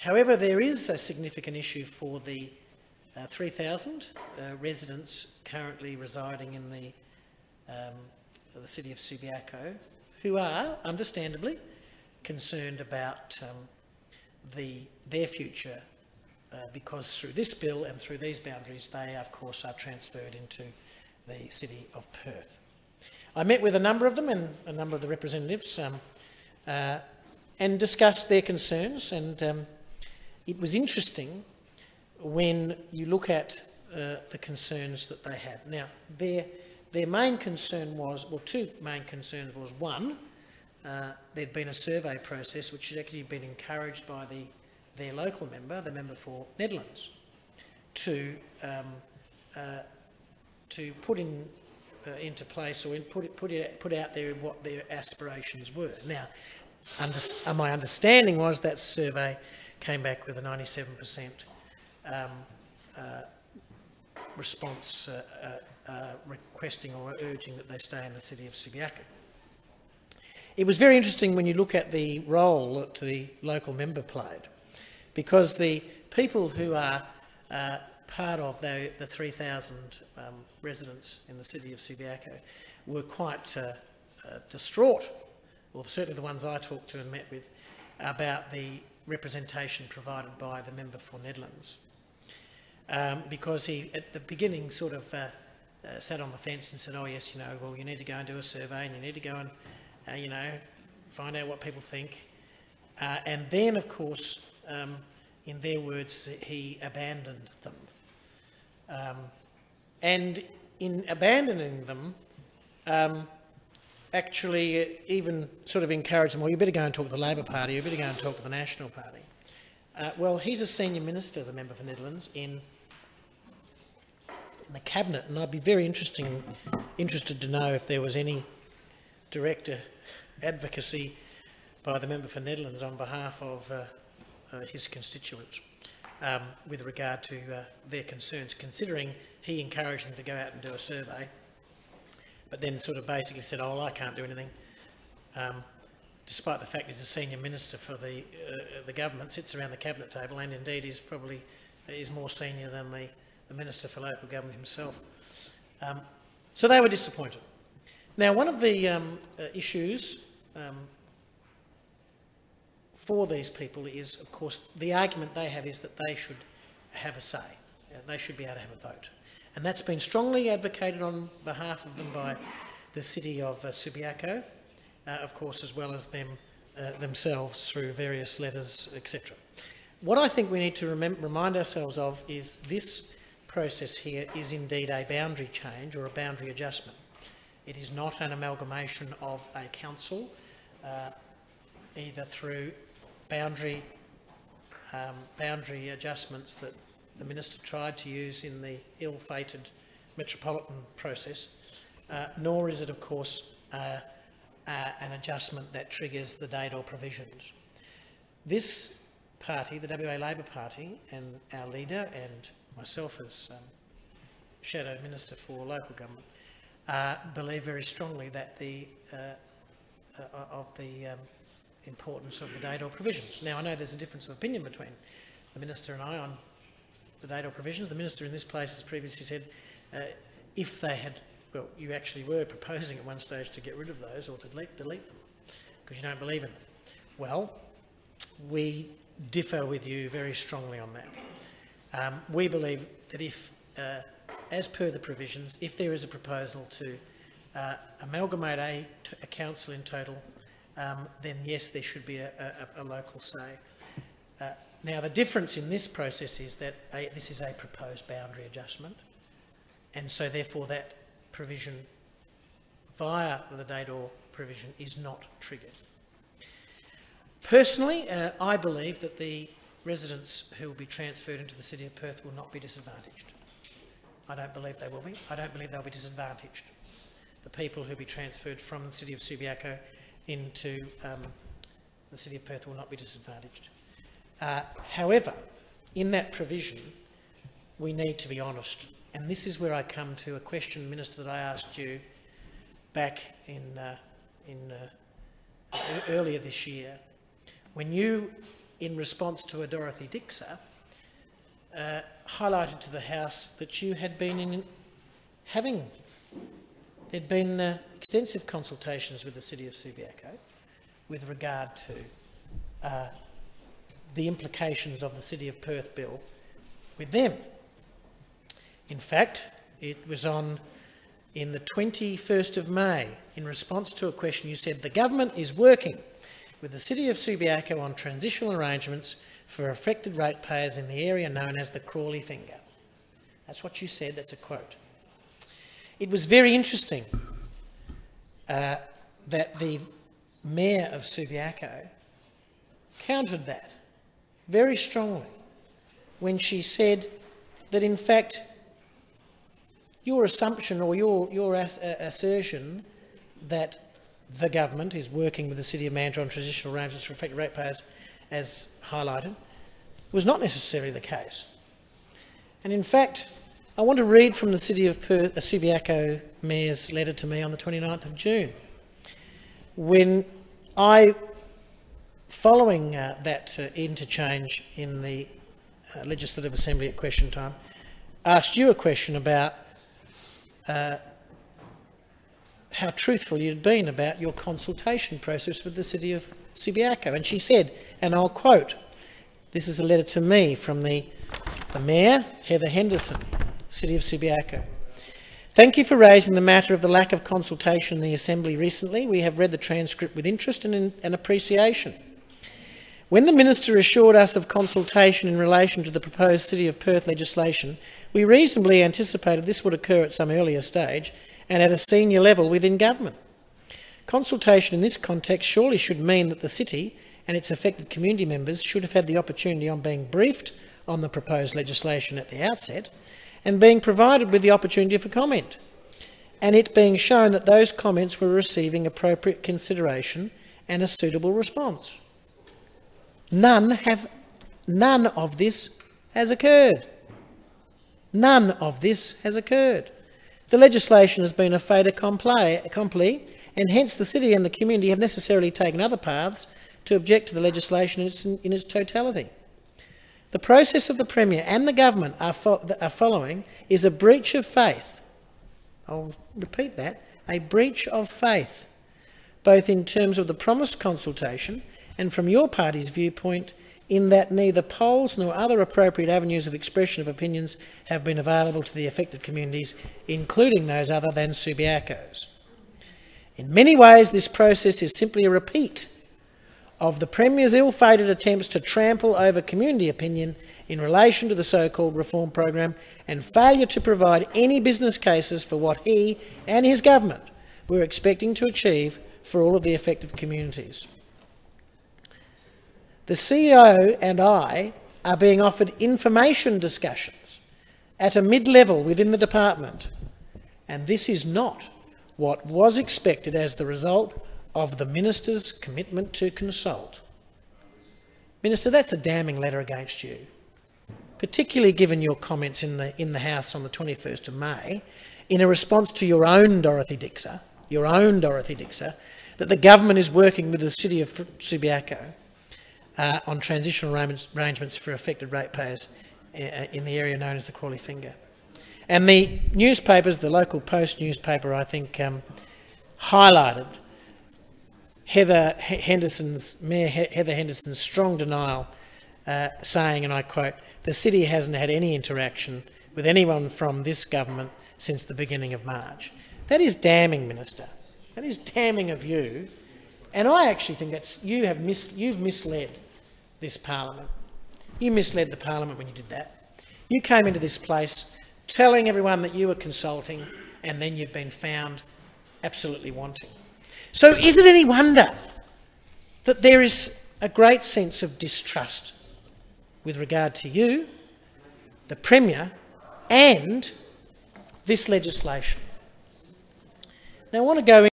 However, there is a significant issue for the 3,000 residents currently residing in the city of Subiaco, who are, understandably, concerned about their future because through this bill and through these boundaries, they, of course, are transferred into the city of Perth. I met with a number of them and a number of the representatives and discussed their concerns, and it was interesting when you look at the concerns that they have. Now, their main concern was, well, two main concerns was, one, there'd been a survey process which had actually been encouraged by their local member, the member for Netherlands, to put into place or put out there what their aspirations were. Now, my understanding was that survey came back with a 97% response requesting or urging that they stay in the city of Subiaco. It was very interesting when you look at the role that the local member played, because the people who are part of the 3,000 residents in the city of Subiaco were quite distraught, or certainly the ones I talked to and met with, about the representation provided by the member for Netherlands. Because he, at the beginning, sort of sat on the fence and said, oh yes, well, you need to go and do a survey and you need to go and, find out what people think. And then, of course, in their words, he abandoned them. And in abandoning them, actually even sort of encouraged them, well, you better go and talk to the Labor Party, you better go and talk to the National Party. Well, he's a senior minister, the member for Netherlands, in the Cabinet, and I'd be very interested to know if there was any direct advocacy by the member for Netherlands on behalf of his constituents with regard to their concerns, considering he encouraged them to go out and do a survey, but then sort of basically said, oh, well, I can't do anything, despite the fact he's a senior minister for the government, sits around the cabinet table, and indeed is more senior than the Minister for Local Government himself. So they were disappointed. Now, one of the issues for these people is, of course, the argument they have is that they should have a say. They should be able to have a vote. And that's been strongly advocated on behalf of them by the city of Subiaco, of course, as well as them themselves through various letters, etc. What I think we need to remind ourselves of is this process here is indeed a boundary change or a boundary adjustment. It is not an amalgamation of a council, either through boundary adjustments that the Minister tried to use in the ill-fated metropolitan process, nor is it, of course, an adjustment that triggers the Daydor provisions. This party, the WA Labor Party, and our leader and myself as Shadow Minister for Local Government believe very strongly that the importance of the Daydor provisions. Now, I know there's a difference of opinion between the Minister and I on the Daydor provisions. The Minister in this place has previously said if they had, well, you actually were proposing at one stage to get rid of those or to delete them because you don't believe in them. Well, we differ with you very strongly on that. We believe that if, as per the provisions, if there is a proposal to amalgamate a council in total, then yes, there should be a local say. Now, the difference in this process is that this is a proposed boundary adjustment, and so therefore that provision via the Daydor provision is not triggered. Personally, I believe that the residents who will be transferred into the city of Perth will not be disadvantaged. I don't believe they will be. I don't believe they'll be disadvantaged. The people who will be transferred from the city of Subiaco into the city of Perth will not be disadvantaged. However, in that provision, we need to be honest. And this is where I come to a question, Minister, that I asked you back in earlier this year. When you in response to a Dorothy Dixer, highlighted to the House that you had been there'd been extensive consultations with the City of Subiaco with regard to the implications of the City of Perth bill with them. In fact, it was in the 21st of May, in response to a question, you said, "The government is working with the City of Subiaco on transitional arrangements for affected ratepayers in the area known as the Crawley Finger." That's what you said, that's a quote. It was very interesting that the Mayor of Subiaco countered that very strongly when she said that, in fact, your assumption or your assertion that the government is working with the City of Mandurah on transitional arrangements for affected ratepayers, as highlighted, was not necessarily the case. And in fact, I want to read from the City of Perth, Subiaco Mayor's letter to me on the 29th of June, when following that interchange in the Legislative Assembly at question time, asked you a question about how truthful you'd been about your consultation process with the City of Subiaco. And she said, and I'll quote, this is a letter to me from the Mayor, Heather Henderson, City of Subiaco. "Thank you for raising the matter of the lack of consultation in the Assembly recently. We have read the transcript with interest and appreciation. When the Minister assured us of consultation in relation to the proposed City of Perth legislation, we reasonably anticipated this would occur at some earlier stage and at a senior level within government. Consultation in this context surely should mean that the City and its affected community members should have had the opportunity on being briefed on the proposed legislation at the outset and being provided with the opportunity for comment, and it being shown that those comments were receiving appropriate consideration and a suitable response. None of this has occurred. None of this has occurred. The legislation has been a fait accompli, and hence the City and the community have necessarily taken other paths to object to the legislation in its totality. The process of the Premier and the Government are following is a breach of faith." I'll repeat that, a breach of faith, both in terms of the promised consultation and from your party's viewpoint, in that neither polls nor other appropriate avenues of expression of opinions have been available to the affected communities, including those other than Subiaco's. In many ways, this process is simply a repeat of the Premier's ill-fated attempts to trample over community opinion in relation to the so-called reform program and failure to provide any business cases for what he and his government were expecting to achieve for all of the affected communities. The CEO and I are being offered information discussions at a mid-level within the department, and this is not what was expected as the result of the Minister's commitment to consult. Minister, that's a damning letter against you, particularly given your comments in the House on the 21st of May, in a response to your own Dorothy Dixer, that the government is working with the City of Subiaco on transitional arrangements for affected ratepayers in the area known as the Crawley Finger. And the newspapers, the local Post newspaper, I think, highlighted Mayor Heather Henderson's strong denial, saying, and I quote, "The City hasn't had any interaction with anyone from this government since the beginning of March." That is damning, Minister. That is damning of you. And I actually think you've misled this parliament. You misled the parliament when you did that. You came into this place telling everyone that you were consulting, and then you've been found absolutely wanting. So is it any wonder that there is a great sense of distrust with regard to you, the Premier, and this legislation? Now I want to go